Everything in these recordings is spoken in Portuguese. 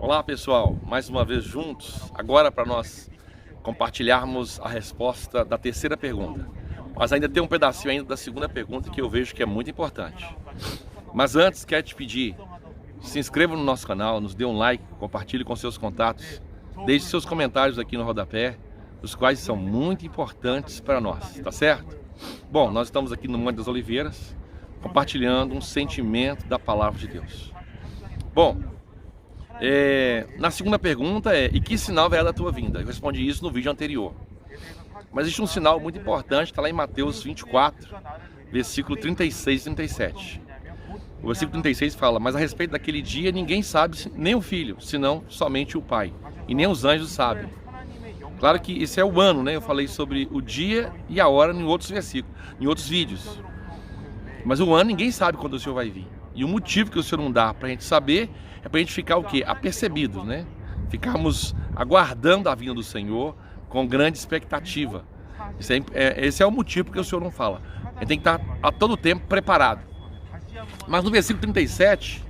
Olá pessoal, mais uma vez juntos, agora para nós compartilharmos a resposta da terceira pergunta. Mas ainda tem um pedacinho ainda da segunda pergunta que eu vejo que é muito importante. Mas antes, quero te pedir, se inscreva no nosso canal, nos dê um like, compartilhe com seus contatos, deixe seus comentários aqui no rodapé, os quais são muito importantes para nós, tá certo? Bom, nós estamos aqui no Monte das Oliveiras, compartilhando um sentimento da Palavra de Deus. Bom, na segunda pergunta e que sinal verá da tua vinda? Eu respondi isso no vídeo anterior. Mas existe um sinal muito importante, está lá em Mateus 24, versículo 36 e 37. O versículo 36 fala: mas a respeito daquele dia ninguém sabe, nem o filho, senão somente o pai, e nem os anjos sabem. Claro que isso é o ano, né? Eu falei sobre o dia e a hora em outros versículos, em outros vídeos. Mas o ano ninguém sabe quando o Senhor vai vir. E o motivo que o Senhor não dá para a gente saber é para a gente ficar o quê? Apercebidos, né? Ficarmos aguardando a vinda do Senhor com grande expectativa. Esse é o motivo que o Senhor não fala. A gente tem que estar a todo tempo preparado. Mas no versículo 37,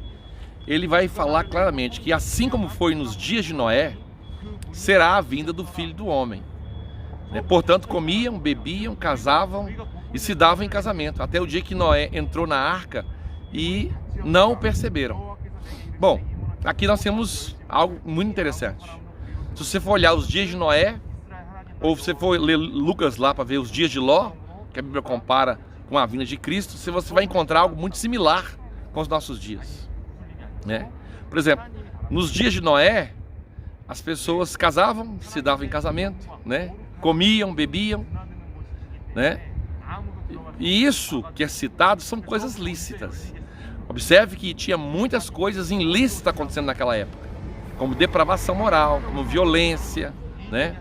ele vai falar claramente que assim como foi nos dias de Noé, será a vinda do Filho do Homem. Portanto, comiam, bebiam, casavam e se davam em casamento, até o dia que Noé entrou na arca e não o perceberam. Bom, aqui nós temos algo muito interessante. Se você for olhar os dias de Noé, ou se você for ler Lucas lá para ver os dias de Ló, que a Bíblia compara com a vinda de Cristo, você vai encontrar algo muito similar com os nossos dias, né? Por exemplo, nos dias de Noé, as pessoas casavam, se davam em casamento, né? Comiam, bebiam, né? E isso que é citado são coisas lícitas. Observe que tinha muitas coisas ilícitas acontecendo naquela época, como depravação moral, como violência, né?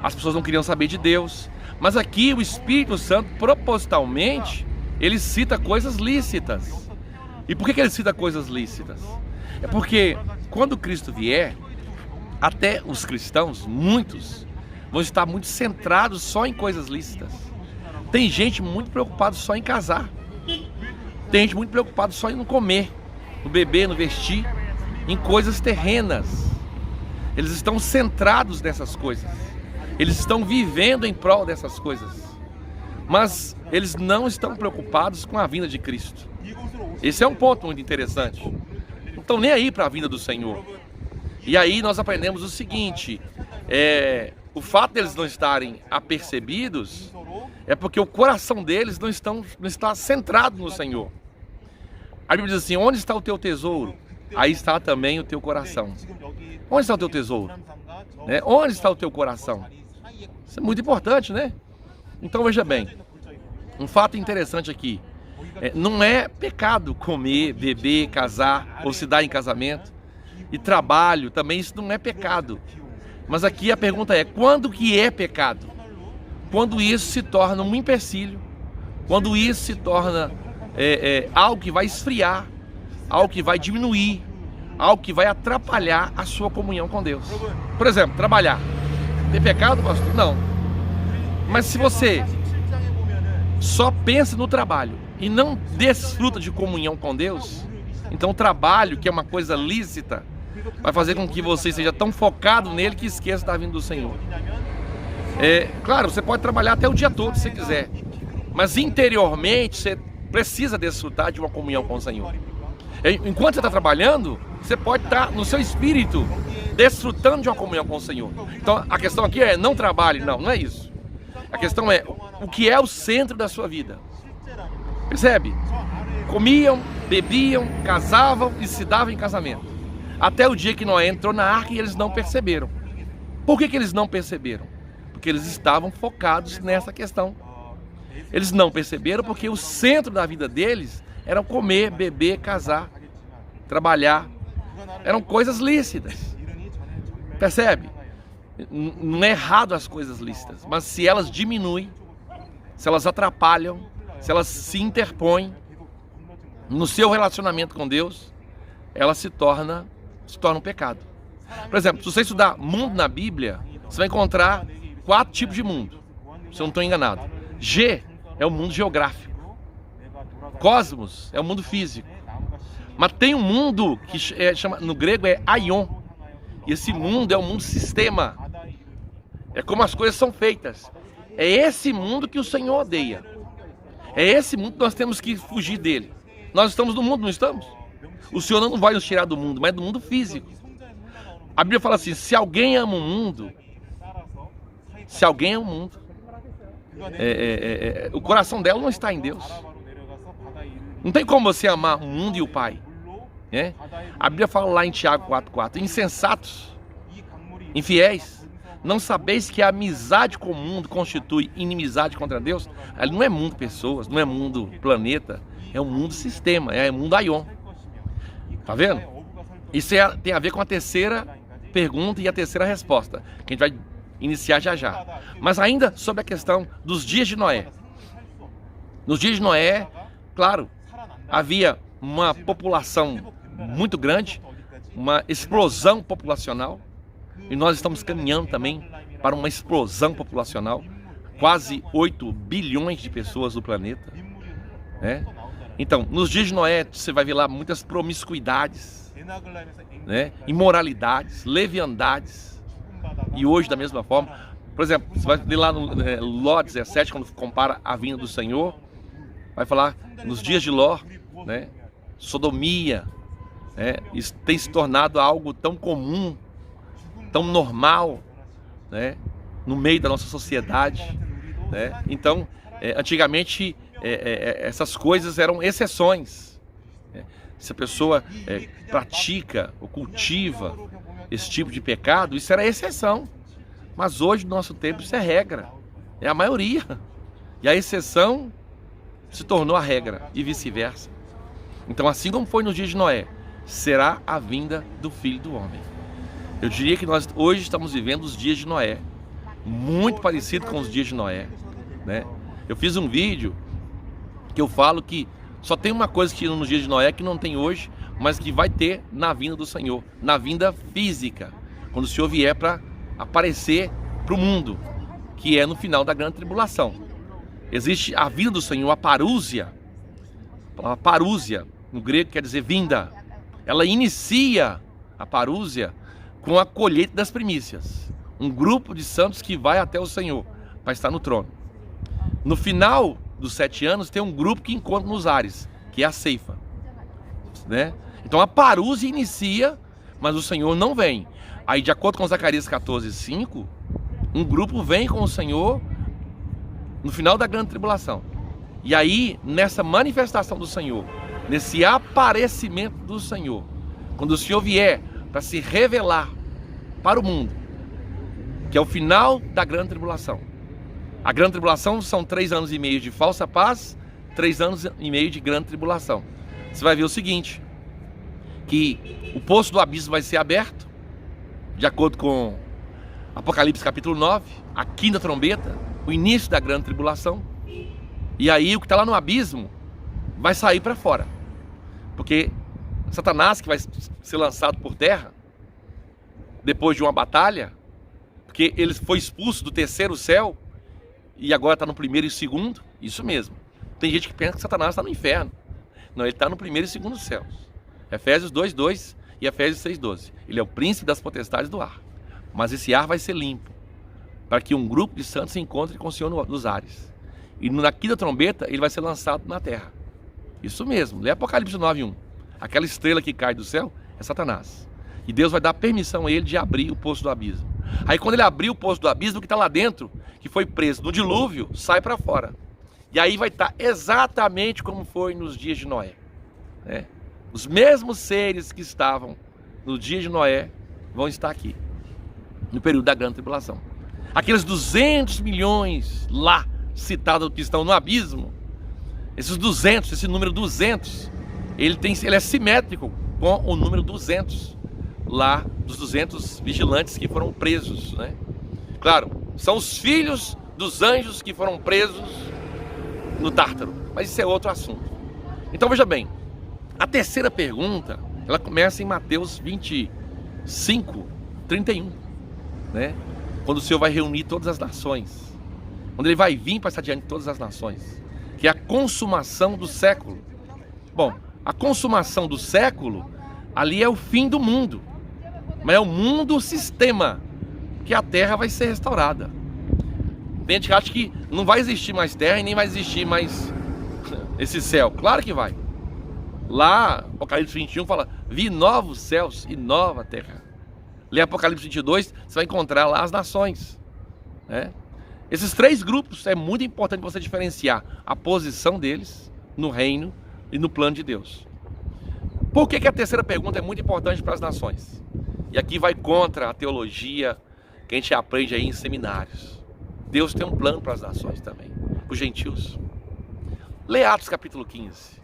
As pessoas não queriam saber de Deus. Mas aqui o Espírito Santo, propositalmente, ele cita coisas lícitas. E por que ele cita coisas lícitas? É porque quando Cristo vier, até os cristãos, muitos, vão estar muito centrados só em coisas lícitas. Tem gente muito preocupada só em casar. Tem gente muito preocupada só em comer, no beber, no vestir, em coisas terrenas. Eles estão centrados nessas coisas. Eles estão vivendo em prol dessas coisas. Mas eles não estão preocupados com a vinda de Cristo. Esse é um ponto muito interessante. Não estão nem aí para a vinda do Senhor. E aí nós aprendemos o seguinte: o fato deles não estarem apercebidos é porque o coração deles não está centrado no Senhor. A Bíblia diz assim: onde está o teu tesouro? Aí está também o teu coração. Onde está o teu tesouro? Onde está o teu coração? Isso é muito importante, né? Então veja bem, um fato interessante aqui: não é pecado comer, beber, casar ou se dar em casamento. E trabalho também, isso não é pecado. Mas aqui a pergunta é: quando que é pecado? Quando isso se torna um empecilho, quando isso se torna algo que vai esfriar, algo que vai diminuir, algo que vai atrapalhar a sua comunhão com Deus. Por exemplo, trabalhar. Tem pecado, pastor? Não. Mas se você só pensa no trabalho e não desfruta de comunhão com Deus, então o trabalho, que é uma coisa lícita, vai fazer com que você seja tão focado nele que esqueça da vinda do Senhor. Claro, você pode trabalhar até o dia todo se você quiser, mas interiormente você precisa desfrutar de uma comunhão com o Senhor. Enquanto você está trabalhando, você pode estar no seu espírito desfrutando de uma comunhão com o Senhor. Então a questão aqui é: não trabalhe, não é isso. A questão é o que é o centro da sua vida. Percebe? Comiam, bebiam, casavam e se davam em casamento, até o dia que Noé entrou na arca e eles não perceberam. Por que eles não perceberam? Porque eles estavam focados nessa questão. Eles não perceberam porque o centro da vida deles era comer, beber, casar, trabalhar. Eram coisas lícitas. Percebe? Não é errado as coisas lícitas, mas se elas diminuem, se elas atrapalham, se elas se interpõem no seu relacionamento com Deus, ela se torna um pecado. Por exemplo, se você estudar mundo na Bíblia, você vai encontrar 4 tipos de mundo, se eu não estou enganado. G é o mundo geográfico. Cosmos é o mundo físico. Mas tem um mundo que chama, no grego é aion, E esse mundo é um mundo sistema. É como as coisas são feitas. É esse mundo que o Senhor odeia. É esse mundo que nós temos que fugir dele. Nós estamos no mundo, não estamos? O Senhor não vai nos tirar do mundo, mas do mundo físico. A Bíblia fala assim, se alguém ama o mundo, o coração dela não está em Deus. Não tem como você amar o mundo e o Pai. Né? A Bíblia fala lá em Tiago 4,4, insensatos, infiéis, não sabeis que a amizade com o mundo constitui inimizade contra Deus? Ali não é mundo pessoas, não é mundo planeta, é um mundo sistema, é um mundo aion. Tá vendo? Isso tem a ver com a terceira pergunta e a terceira resposta, que a gente vai iniciar já já. Mas ainda sobre a questão dos dias de Noé. Nos dias de Noé, claro, havia uma população muito grande, uma explosão populacional, e nós estamos caminhando também para uma explosão populacional, quase 8 bilhões de pessoas no planeta, né? Então, nos dias de Noé, você vai ver lá muitas promiscuidades, né? Imoralidades, leviandades, e hoje da mesma forma. Por exemplo, você vai ler lá no Ló 17, quando compara a vinda do Senhor, vai falar nos dias de Ló, né? Sodomia, né? Isso tem se tornado algo tão comum, tão normal, né? No meio da nossa sociedade, né? Então, antigamente essas coisas eram exceções, né? Se a pessoa pratica ou cultiva esse tipo de pecado, isso era exceção. Mas hoje, no nosso tempo, isso é regra, é a maioria. E a exceção se tornou a regra e vice-versa. Então, assim como foi nos dias de Noé, será a vinda do Filho do Homem. Eu diria que nós hoje estamos vivendo os dias de Noé, muito parecido com os dias de Noé, né? Eu fiz um vídeo que eu falo que só tem uma coisa que nos dias de Noé que não tem hoje, mas que vai ter na vinda do Senhor, na vinda física, quando o Senhor vier para aparecer para o mundo, que é no final da grande tribulação. Existe a vinda do Senhor, a parúzia. A palavra parúzia, no grego, quer dizer vinda. Ela inicia a parúzia com a colheita das primícias. Um grupo de santos que vai até o Senhor para estar no trono. No final dos 7 anos, tem um grupo que encontra nos ares, que é a ceifa, né? Então a parúzia inicia, mas o Senhor não vem. Aí, de acordo com Zacarias 14:5, um grupo vem com o Senhor no final da grande tribulação. E aí, nessa manifestação do Senhor, nesse aparecimento do Senhor, quando o Senhor vier para se revelar para o mundo, que é o final da grande tribulação. A grande tribulação são 3 anos e meio de falsa paz, 3 anos e meio de grande tribulação. Você vai ver o seguinte, que o poço do abismo vai ser aberto, de acordo com Apocalipse capítulo 9, a quinta trombeta, o início da grande tribulação. E aí o que está lá no abismo vai sair para fora. Porque Satanás, que vai ser lançado por terra, depois de uma batalha, porque ele foi expulso do terceiro céu, e agora está no primeiro e segundo, isso mesmo. Tem gente que pensa que Satanás está no inferno. Não, ele está no primeiro e segundo céus. Efésios 2:2 e Efésios 6:12. Ele é o príncipe das potestades do ar. Mas esse ar vai ser limpo, para que um grupo de santos se encontre com o Senhor nos ares. E na quinta trombeta ele vai ser lançado na terra. Isso mesmo, lê Apocalipse 9:1. Aquela estrela que cai do céu é Satanás. E Deus vai dar permissão a ele de abrir o poço do abismo. Aí quando ele abrir o poço do abismo, o que está lá dentro, que foi preso no dilúvio, sai para fora. E aí vai estar exatamente como foi nos dias de Noé, né? Os mesmos seres que estavam no dia de Noé vão estar aqui, no período da grande tribulação. Aqueles 200 milhões lá citados que estão no abismo, esses 200, esse número 200, ele é simétrico com o número 200 lá dos 200 vigilantes que foram presos, né? Claro, são os filhos dos anjos que foram presos no Tártaro, mas isso é outro assunto. Então veja bem, a terceira pergunta, ela começa em Mateus 25:31, né? Quando o Senhor vai reunir todas as nações, quando Ele vai vir para estar diante de todas as nações, que é a consumação do século. Bom, a consumação do século, ali é o fim do mundo, mas é o mundo sistema que a terra vai ser restaurada. Tem gente que acha que não vai existir mais terra e nem vai existir mais esse céu. Claro que vai. Lá, Apocalipse 21 fala: vi novos céus e nova terra. Lê Apocalipse 22, você vai encontrar lá as nações, né? Esses três grupos é muito importante você diferenciar a posição deles no reino e no plano de Deus. Por que a terceira pergunta é muito importante para as nações? E aqui vai contra a teologia que a gente aprende aí em seminários. Deus tem um plano para as nações também, para os gentios. Lê Atos capítulo 15.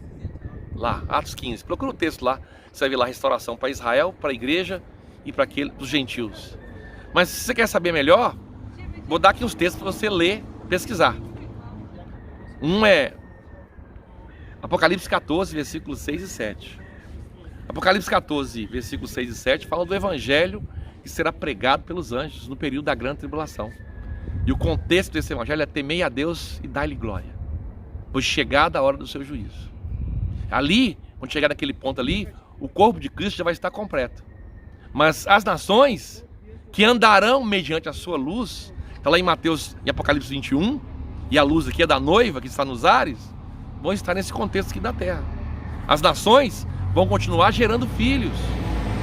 Lá, Atos 15. Procura o texto lá, você vai ver lá a restauração para Israel, para a igreja e para os gentios. Mas se você quer saber melhor, vou dar aqui os textos para você ler, pesquisar. Um é Apocalipse 14, versículos 6 e 7. Apocalipse 14, versículos 6 e 7 fala do evangelho que será pregado pelos anjos no período da grande tribulação. E o contexto desse evangelho é: temei a Deus e dai-lhe glória, pois chegada a hora do seu juízo. Ali, quando chegar naquele ponto ali, o corpo de Cristo já vai estar completo. Mas as nações que andarão mediante a sua luz, está lá em Mateus e Apocalipse 21, e a luz aqui é da noiva que está nos ares, vão estar nesse contexto aqui da terra. As nações vão continuar gerando filhos,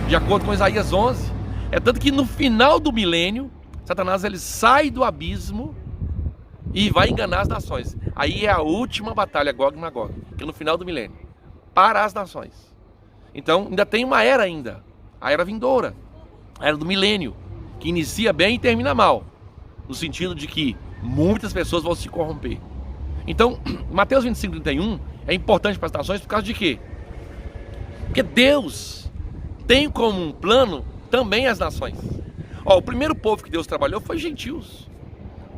de acordo com Isaías 11. É tanto que no final do milênio, Satanás ele sai do abismo e vai enganar as nações. Aí é a última batalha, Gog e Magog, que é no final do milênio, para as nações. Então ainda tem uma era ainda, a era vindoura, a era do milênio, que inicia bem e termina mal, no sentido de que muitas pessoas vão se corromper. Então, Mateus 25, 31 é importante para as nações por causa de quê? Porque Deus tem como um plano também as nações. Ó, o primeiro povo que Deus trabalhou foi gentios.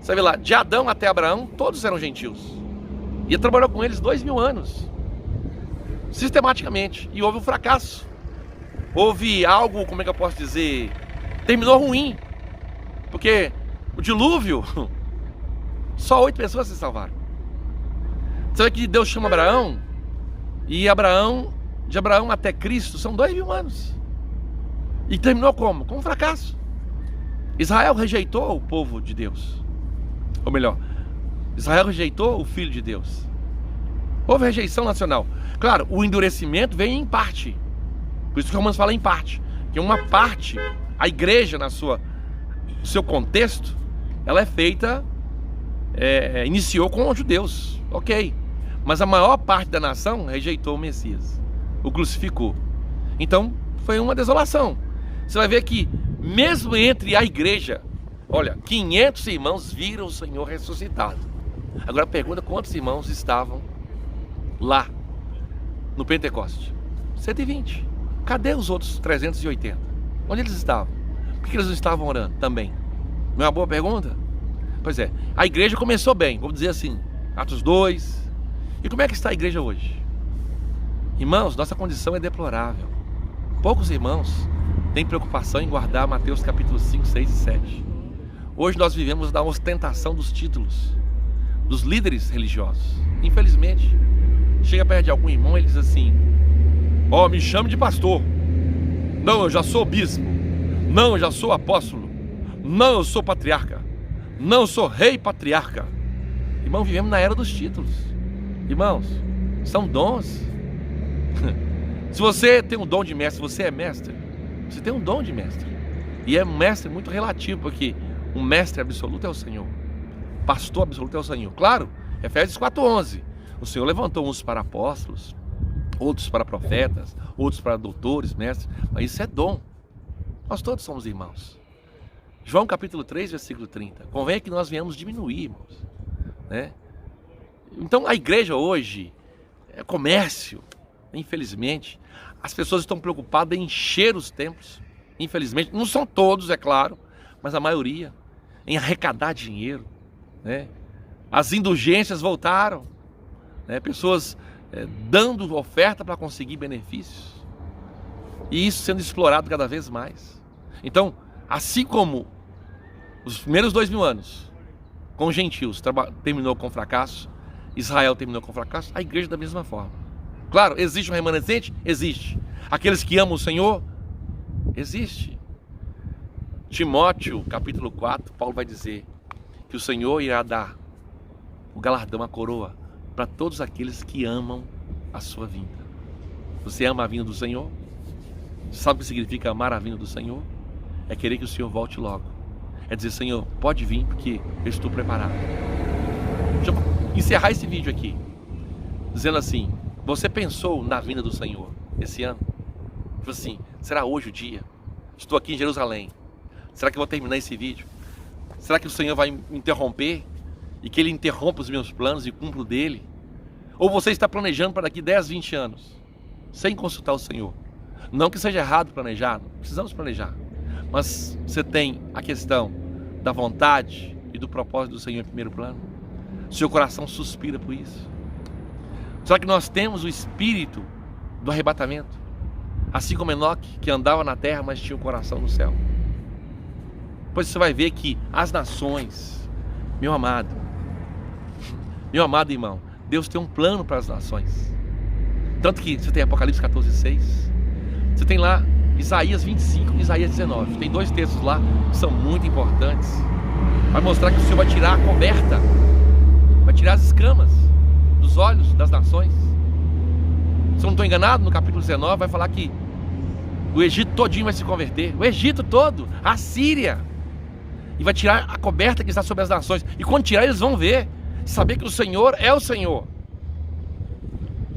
Você vê lá, de Adão até Abraão, todos eram gentios. E ele trabalhou com eles 2000 anos, sistematicamente. E houve um fracasso. Houve algo, como é que eu posso dizer, terminou ruim. Porque o dilúvio, só 8 pessoas se salvaram. Você vê que Deus chama Abraão, e Abraão, de Abraão até Cristo, são 2000 anos. E terminou como? Com um fracasso. Israel rejeitou o povo de Deus. Ou melhor, Israel rejeitou o Filho de Deus. Houve rejeição nacional. Claro, o endurecimento veio em parte. Por isso que Romanos fala em parte. Que uma parte, a igreja no seu contexto, ela é feita, iniciou com os judeus. Ok. Mas a maior parte da nação rejeitou o Messias. O crucificou. Então, foi uma desolação. Você vai ver que, mesmo entre a igreja, olha, 500 irmãos viram o Senhor ressuscitado. Agora pergunta quantos irmãos estavam lá no Pentecoste? 120. Cadê os outros 380? Onde eles estavam? Por que eles não estavam orando também? Não é uma boa pergunta? Pois é, a igreja começou bem, vamos dizer assim, Atos 2. E como é que está a igreja hoje? Irmãos, nossa condição é deplorável. Poucos irmãos têm preocupação em guardar Mateus capítulo 5, 6 e 7. Hoje nós vivemos da ostentação dos títulos, dos líderes religiosos. Infelizmente, chega perto de algum irmão e ele diz assim: ó, me chame de pastor. Não, eu já sou bispo. Não, eu já sou apóstolo. Não, eu sou patriarca. Não, eu sou rei patriarca. Irmão, vivemos na era dos títulos. Irmãos, são dons. Se você tem um dom de mestre, você é mestre. Você tem um dom de mestre. E é um mestre muito relativo, porque o mestre absoluto é o Senhor. Pastor absoluto é o Senhor. Claro, Efésios 4:11. O Senhor levantou uns para apóstolos, outros para profetas, outros para doutores, mestres. Mas isso é dom. Nós todos somos irmãos. João capítulo 3, versículo 30. Convém que nós venhamos diminuir, irmãos, né? Então a igreja hoje é comércio. Infelizmente, as pessoas estão preocupadas em encher os templos. Infelizmente, não são todos, é claro, mas a maioria, em arrecadar dinheiro, né? As indulgências voltaram, né? Pessoas dando oferta para conseguir benefícios, e isso sendo explorado cada vez mais. Então, assim como os primeiros 2000 anos com os gentios terminou com fracasso, Israel terminou com fracasso, a igreja da mesma forma. Claro, existe um remanescente? Existe. Aqueles que amam o Senhor? Existe. Timóteo, capítulo 4, Paulo vai dizer que o Senhor irá dar o galardão, a coroa, para todos aqueles que amam a sua vinda. Você ama a vinda do Senhor? Sabe o que significa amar a vinda do Senhor? É querer que o Senhor volte logo. É dizer, Senhor, pode vir porque eu estou preparado. Deixa eu encerrar esse vídeo aqui, dizendo assim, você pensou na vinda do Senhor esse ano? Tipo assim, será hoje o dia? Estou aqui em Jerusalém. Será que eu vou terminar esse vídeo? Será que o Senhor vai me interromper? E que Ele interrompa os meus planos e cumpra o dele? Ou você está planejando para daqui 10, 20 anos, sem consultar o Senhor? Não que seja errado planejar, não precisamos planejar. Mas você tem a questão da vontade e do propósito do Senhor em primeiro plano? Seu coração suspira por isso? Será que nós temos o espírito do arrebatamento? Assim como Enoque, que andava na terra, mas tinha o coração no céu. Pois você vai ver que as nações, meu amado irmão, Deus tem um plano para as nações. Tanto que você tem Apocalipse 14:6, você tem lá Isaías 25 e Isaías 19. Tem dois textos lá que são muito importantes. Vai mostrar que o Senhor vai tirar a coberta, vai tirar as escamas dos olhos das nações. Se eu não estou enganado, no capítulo 19 vai falar que o Egito todinho vai se converter. O Egito todo, a Síria. E vai tirar a coberta que está sobre as nações. E quando tirar, eles vão ver, saber que o Senhor é o Senhor.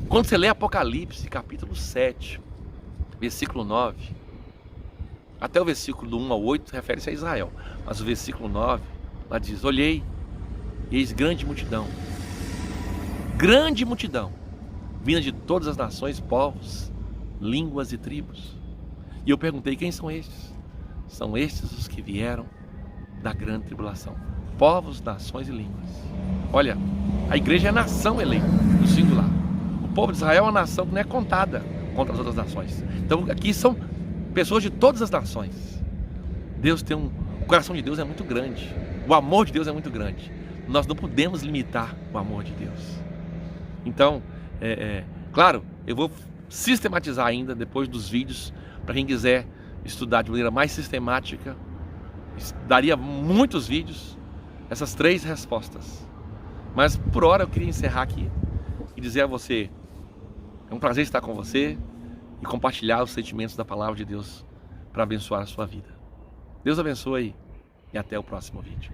Quando você lê Apocalipse, capítulo 7, versículo 9, até o versículo do 1 ao 8 refere-se a Israel. Mas o versículo 9, lá diz, olhei, eis grande multidão, vinda de todas as nações, povos, línguas e tribos. E eu perguntei, quem são estes? São estes os que vieram da grande tribulação. Povos, nações e línguas. Olha, a igreja é a nação eleita, no singular. O povo de Israel é uma nação que não é contada contra as outras nações. Então aqui são pessoas de todas as nações. Deus tem o coração de Deus é muito grande. O amor de Deus é muito grande. Nós não podemos limitar o amor de Deus. Então, claro, eu vou sistematizar ainda depois dos vídeos, para quem quiser estudar de maneira mais sistemática, daria muitos vídeos, essas 3 respostas. Mas por hora eu queria encerrar aqui e dizer a você, é um prazer estar com você e compartilhar os sentimentos da palavra de Deus para abençoar a sua vida. Deus abençoe e até o próximo vídeo.